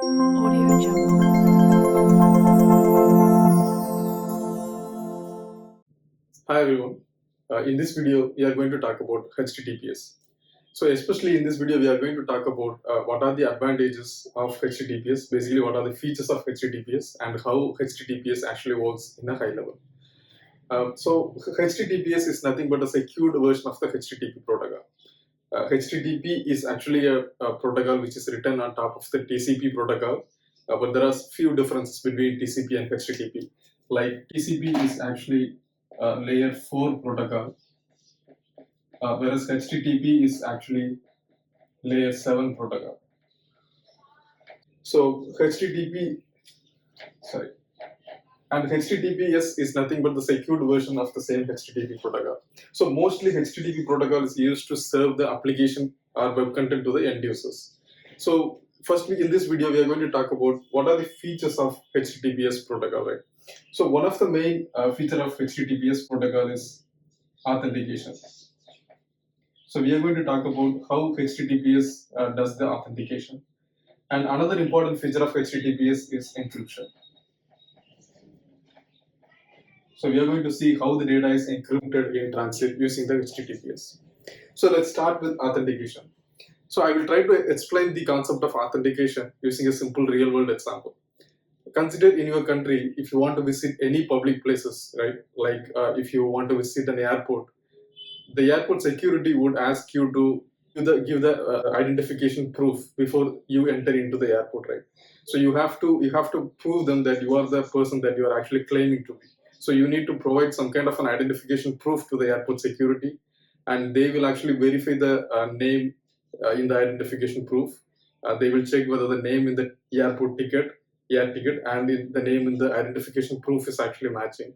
Audio Jungle. Hi everyone. In this video, we are going to talk about HTTPS. So especially in this video, we are going to talk about what are the advantages of HTTPS, basically what are the features of HTTPS and how HTTPS actually works in a high level. So HTTPS is nothing but a secured version of the HTTP protocol. HTTP is actually a protocol which is written on top of the TCP protocol, but there are few differences between TCP and HTTP. Like TCP is actually layer 4 protocol, whereas HTTP is actually layer 7 protocol. So HTTPS is nothing but the secured version of the same HTTP protocol. So mostly HTTP protocol is used to serve the application or web content to the end users. So firstly, in this video, we are going to talk about what are the features of HTTPS protocol, right? So one of the main feature of HTTPS protocol is authentication. So we are going to talk about how HTTPS does the authentication. And another important feature of HTTPS is encryption. So we are going to see how the data is encrypted in transit using the HTTPS. So let's start with authentication. So I will try to explain the concept of authentication using a simple real-world example. Consider in your country, if you want to visit any public places, right? Like if you want to visit an airport, the airport security would ask you to give the identification proof before you enter into the airport, right? So you have to prove them that you are the person that you are actually claiming to be. So you need to provide some kind of an identification proof to the airport security, and they will actually verify the name in the identification proof. They will check whether the name in the airport ticket, air ticket, and the name in the identification proof is actually matching.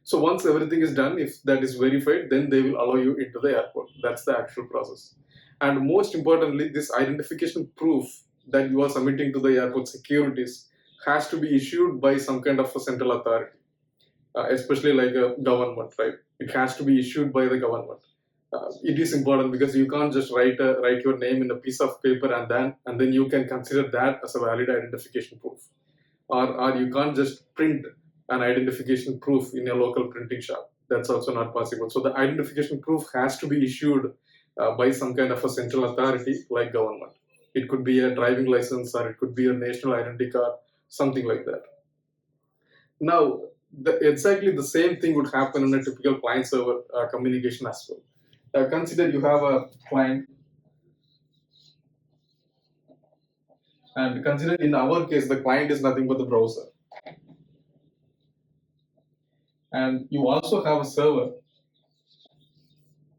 So once everything is done, if that is verified, then they will allow you into the airport. That's the actual process. And most importantly, this identification proof that you are submitting to the airport securities has to be issued by some kind of a central authority, especially like a government, right? It has to be issued by the government. It is important because you can't just write your name in a piece of paper and then you can consider that as a valid identification proof, or you can't just print an identification proof in a local printing shop. That's also not possible. So the identification proof has to be issued by some kind of a central authority like government. It could be a driving license or it could be a national identity card, something like that. Now, exactly the same thing would happen in a typical client-server communication as well. Consider you have a client, and consider in our case, the client is nothing but the browser. And you also have a server.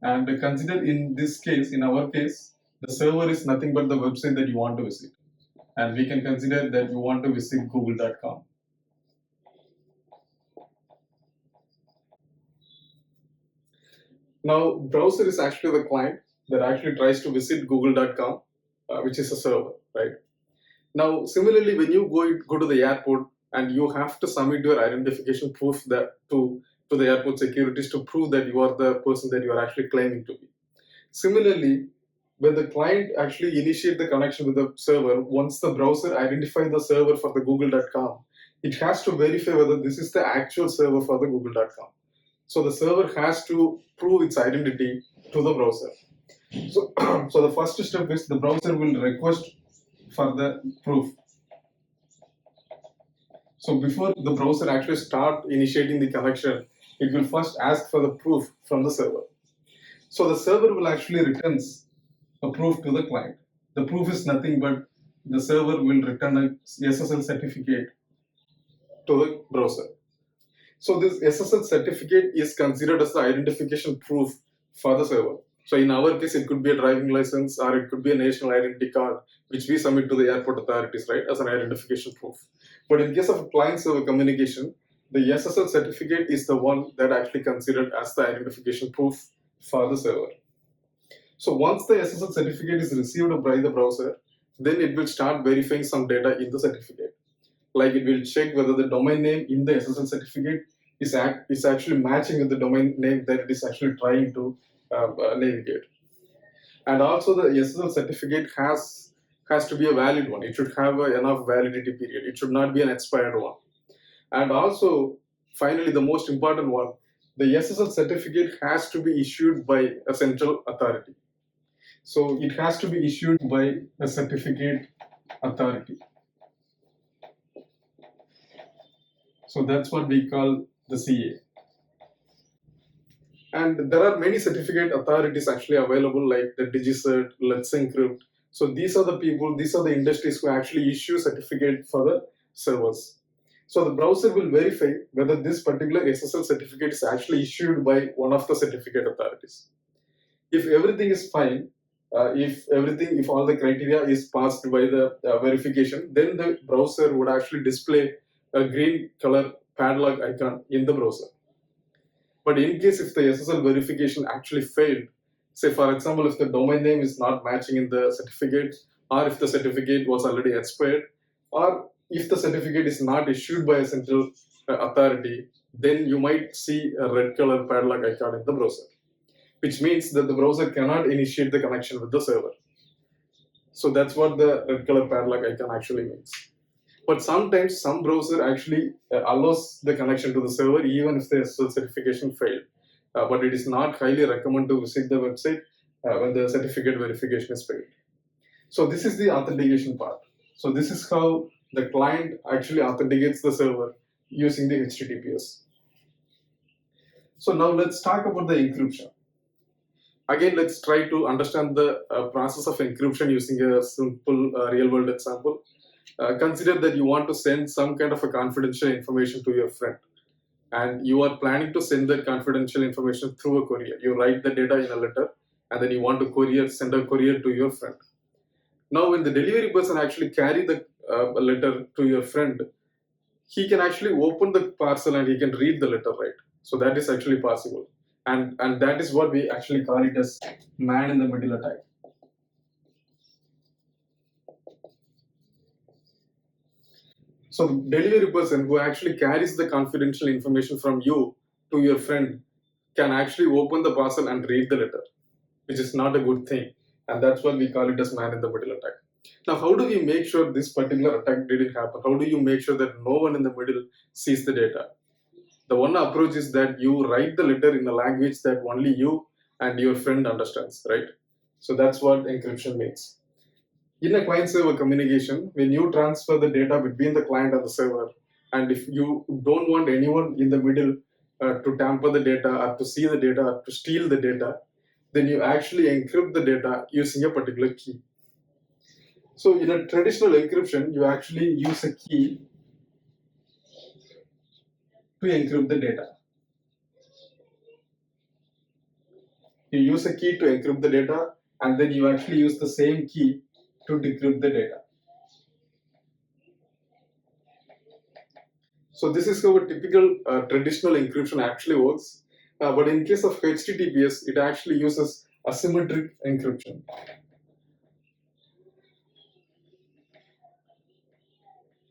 And consider in this case, in our case, the server is nothing but the website that you want to visit. And we can consider that you want to visit google.com. Now, browser is actually the client that actually tries to visit google.com, which is a server, right? Now, similarly, when you go to the airport and you have to submit your identification proof to the airport securities to prove that you are the person that you are actually claiming to be. Similarly, when the client actually initiate the connection with the server, once the browser identifies the server for the google.com, it has to verify whether this is the actual server for the google.com. So the server has to prove its identity to the browser. So, so the first step is the browser will request for the proof. So before the browser actually start initiating the connection, it will first ask for the proof from the server. So the server will actually returns a proof to the client. The proof is nothing but the server will return a SSL certificate to the browser. So this SSL certificate is considered as the identification proof for the server. So in our case, it could be a driving license or it could be a national identity card, which we submit to the airport authorities, right, as an identification proof. But in case of client-server communication, the SSL certificate is the one that actually considered as the identification proof for the server. So once the SSL certificate is received by the browser, then it will start verifying some data in the certificate. Like it will check whether the domain name in the SSL certificate is actually matching with the domain name that it is actually trying to navigate. And also the SSL certificate has has to be a valid one. It should have enough validity period. It should not be an expired one. And also, finally, the most important one, the SSL certificate has to be issued by a central authority. So it has to be issued by a certificate authority. So that's what we call the CA. And there are many certificate authorities actually available, like the DigiCert, Let's Encrypt. So these are the people, these are the industries who actually issue certificate for the servers. So the browser will verify whether this particular SSL certificate is actually issued by one of the certificate authorities. If everything is fine, if all the criteria is passed by the verification, then the browser would actually display a green color padlock icon in the browser. But in case if the SSL verification actually failed, say for example, if the domain name is not matching in the certificate, or if the certificate was already expired, or if the certificate is not issued by a central authority, then you might see a red color padlock icon in the browser, which means that the browser cannot initiate the connection with the server. So that's what the red color padlock icon actually means. But sometimes some browser actually allows the connection to the server even if the SSL certification failed. But it is not highly recommended to visit the website when the certificate verification is failed. So this is the authentication part. So this is how the client actually authenticates the server using the HTTPS. So now let's talk about the encryption. Again, let's try to understand the process of encryption using a simple real-world example. Consider that you want to send some kind of a confidential information to your friend, and you are planning to send that confidential information through a courier. You write the data in a letter, and then you want to send a courier to your friend. Now, when the delivery person actually carry the letter to your friend, he can actually open the parcel and he can read the letter, right? So that is actually possible, and that is what we actually call it as man-in-the-middle attack. So the delivery person who actually carries the confidential information from you to your friend can actually open the parcel and read the letter, which is not a good thing. And that's what we call it as man-in-the-middle attack. Now, how do we make sure this particular attack didn't happen? How do you make sure that no one in the middle sees the data? The one approach is that you write the letter in a language that only you and your friend understands, right? So that's what encryption means. In a client-server communication, when you transfer the data between the client and the server, and if you don't want anyone in the middle to tamper the data or to see the data or to steal the data, then you actually encrypt the data using a particular key. So in a traditional encryption, you actually use a key to encrypt the data. You use a key to encrypt the data, and then you actually use the same key to decrypt the data. So this is how a typical traditional encryption actually works. But in case of HTTPS, it actually uses asymmetric encryption.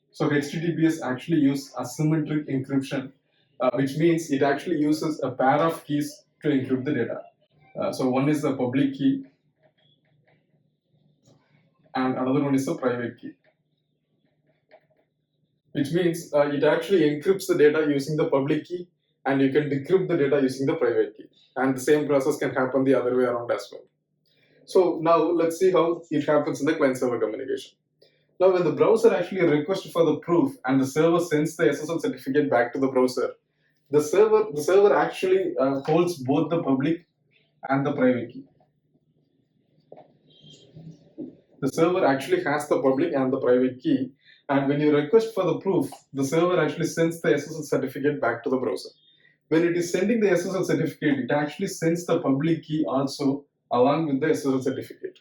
So HTTPS actually uses asymmetric encryption, which means it actually uses a pair of keys to encrypt the data. So one is the public key, and another one is the private key, which means it actually encrypts the data using the public key, and you can decrypt the data using the private key. And the same process can happen the other way around as well. So now let's see how it happens in the client-server communication. Now, when the browser actually requests for the proof and the server sends the SSL certificate back to the browser, the server actually holds both the public and the private key. The server actually has the public and the private key, and when you request for the proof, the server actually sends the SSL certificate back to the browser. When it is sending the SSL certificate, it actually sends the public key also along with the SSL certificate.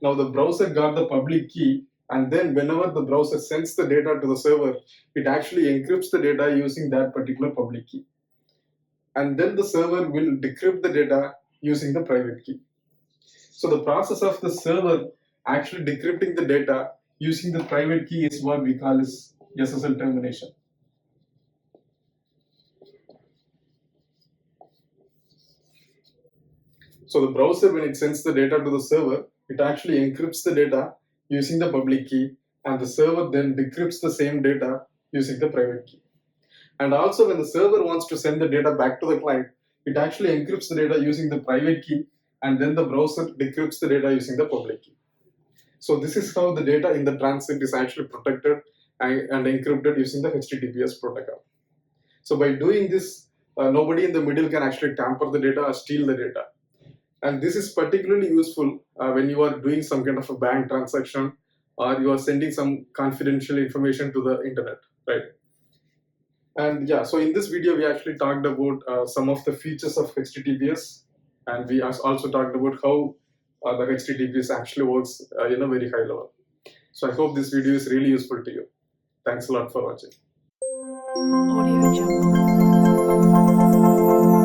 Now the browser got the public key, and then whenever the browser sends the data to the server, it actually encrypts the data using that particular public key. And then the server will decrypt the data using the private key. So the process of the server actually decrypting the data using the private key is what we call as Ssl termination. So the browser, when it sends the data to the server, it actually encrypts the data using the public key, and the server then decrypts the same data using the private key. And also when the server wants to send the data back to the client, it actually encrypts the data using the private key, and then the browser decrypts the data using the public key. So this is how the data in the transit is actually protected and encrypted using the HTTPS protocol. So by doing this, nobody in the middle can actually tamper the data or steal the data. And this is particularly useful when you are doing some kind of a bank transaction, or you are sending some confidential information to the internet, right? And yeah, so in this video, we actually talked about some of the features of HTTPS, and we also talked about how the HTTPS actually works in a very high level. So I hope this video is really useful to you. Thanks a lot for watching. Audio Jungle.